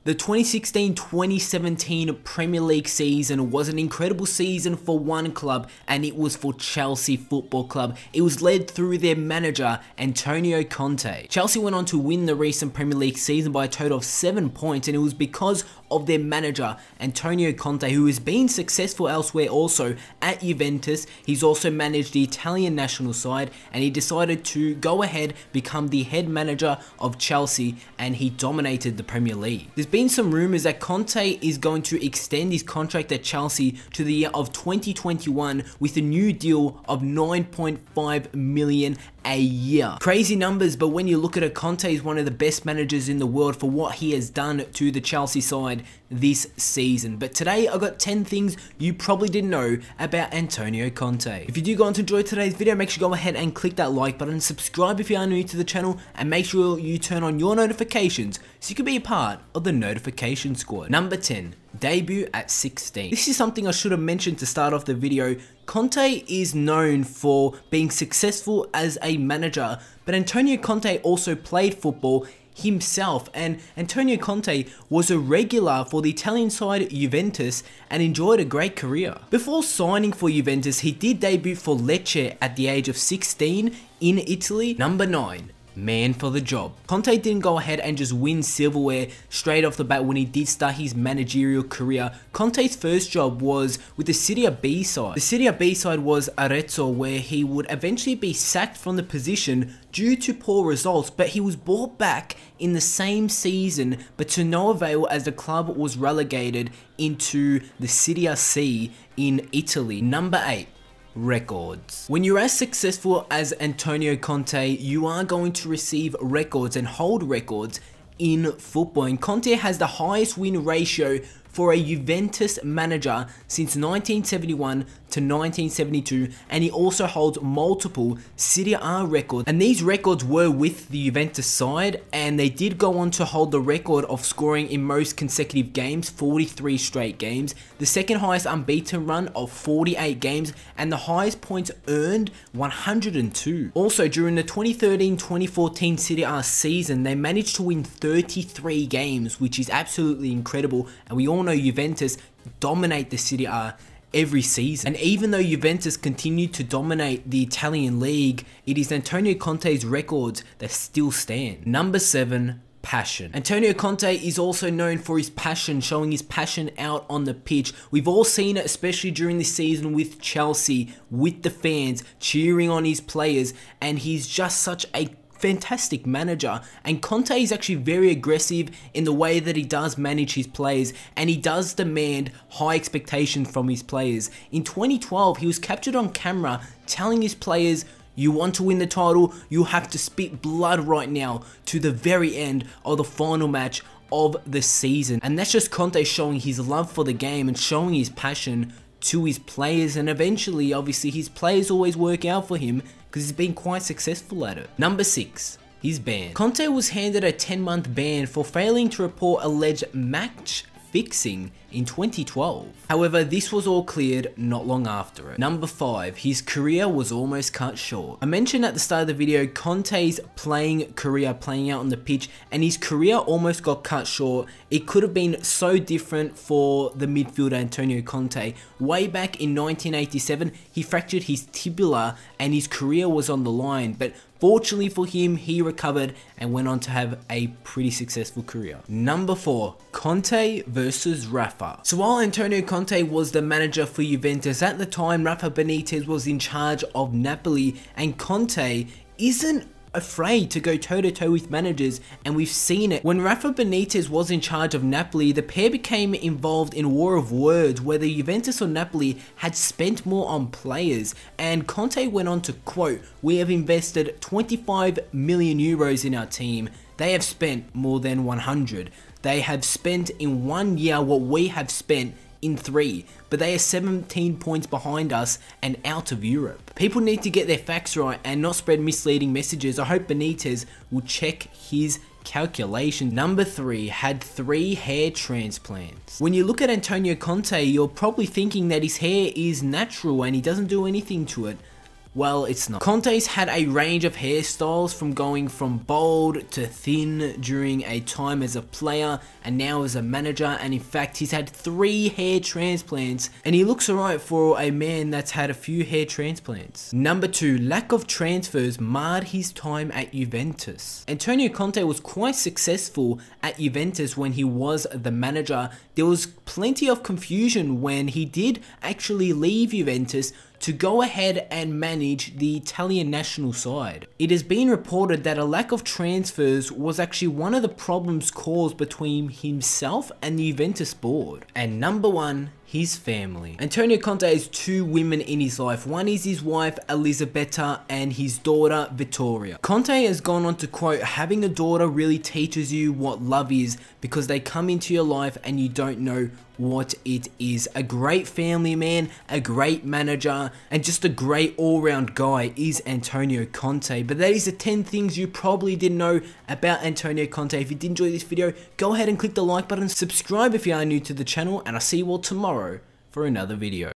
The 2016-2017 Premier League season was an incredible season for one club, and it was for Chelsea Football Club. It was led through their manager, Antonio Conte. Chelsea went on to win the recent Premier League season by a total of 7 points, and it was because of their manager, Antonio Conte, who has been successful elsewhere also at Juventus. He's also managed the Italian national side, and he decided to go ahead, become the head manager of Chelsea, and he dominated the Premier League. There's been some rumours that Conte is going to extend his contract at Chelsea to the year of 2021 with a new deal of 9.5 million a year. Crazy numbers, but when you look at it, Conte is one of the best managers in the world for what he has done to the Chelsea side this season. But today I got 10 things you probably didn't know about Antonio Conte. If you do go on to enjoy today's video, make sure you go ahead and click that like button, subscribe if you are new to the channel, and make sure you turn on your notifications so you can be a part of the notification squad. Number 10. Debut at 16. This is something I should have mentioned to start off the video. Conte is known for being successful as a manager, but Antonio Conte also played football himself, and Antonio Conte was a regular for the Italian side Juventus and enjoyed a great career. Before signing for Juventus, he did debut for Lecce at the age of 16 in Italy. Number 9. Man for the job. Conte didn't go ahead and just win silverware straight off the bat when he did start his managerial career. Conte's first job was with the Serie B side. The Serie B side was Arezzo, where he would eventually be sacked from the position due to poor results, but he was brought back in the same season, but to no avail as the club was relegated into the Serie C in Italy. Number 8. Records. When you're as successful as Antonio Conte, you are going to receive records and hold records in football, and Conte has the highest win ratio for a Juventus manager since 1971 to 1972, and he also holds multiple Serie A records, and these records were with the Juventus side, and they did go on to hold the record of scoring in most consecutive games, 43 straight games, the second highest unbeaten run of 48 games, and the highest points earned, 102. Also, during the 2013-2014 Serie A season, they managed to win 33 games, which is absolutely incredible, and we all know Juventus dominate the Serie A every season. And even though Juventus continued to dominate the Italian league, it is Antonio Conte's records that still stand. Number 7. Passion. Antonio Conte is also known for his passion, showing his passion out on the pitch. We've all seen it, especially during this season with Chelsea, with the fans cheering on his players, and he's just such a fantastic manager. And Conte is actually very aggressive in the way that he does manage his players, and he does demand high expectations from his players. In 2012, he was captured on camera telling his players, "You want to win the title, you have to spit blood right now to the very end of the final match of the season." And that's just Conte showing his love for the game and showing his passion to his players, and eventually, obviously, his players always work out for him because he's been quite successful at it. Number 6. He's banned. Conte was handed a 10-month ban for failing to report alleged match fixing in 2012. However, this was all cleared not long after it. Number 5. His career was almost cut short. I mentioned at the start of the video Conte's career playing out on the pitch, and his career almost got cut short. It could have been so different for the midfielder Antonio Conte. Way back in 1987, he fractured his tibia and his career was on the line, but fortunately for him, he recovered and went on to have a pretty successful career. Number 4. Conte versus RAFA. So while Antonio Conte was the manager for Juventus, at the time Rafa Benitez was in charge of Napoli, and Conte isn't afraid to go toe-to-toe with managers, and we've seen it. When Rafa Benitez was in charge of Napoli, the pair became involved in a war of words whether Juventus or Napoli had spent more on players, and Conte went on to quote, "We have invested 25 million euros in our team. They have spent more than 100. They have spent in 1 year what we have spent in 3, but they are 17 points behind us and out of Europe." People need to get their facts right and not spread misleading messages. I hope Benitez will check his calculation. Number 3. Had 3 hair transplants. When you look at Antonio Conte, you're probably thinking that his hair is natural and he doesn't do anything to it. Well, it's not. Conte's had a range of hairstyles, from going from bald to thin during a time as a player and now as a manager, and in fact he's had 3 hair transplants and he looks alright for a man that's had a few hair transplants. Number 2, lack of transfers marred his time at Juventus. Antonio Conte was quite successful at Juventus when he was the manager. There was plenty of confusion when he did actually leave Juventus to go ahead and manage the Italian national side. It has been reported that a lack of transfers was actually one of the problems caused between himself and the Juventus board. And number 1, his family. Antonio Conte has 2 women in his life. One is his wife Elisabetta and his daughter Vittoria. Conte has gone on to quote, "Having a daughter really teaches you what love is, because they come into your life and you don't know what it is." A great family man, a great manager, and just a great all-round guy is Antonio Conte. But that is the 10 things you probably didn't know about Antonio Conte. If you did enjoy this video, go ahead and click the like button, subscribe if you are new to the channel, and I'll see you all tomorrow for another video.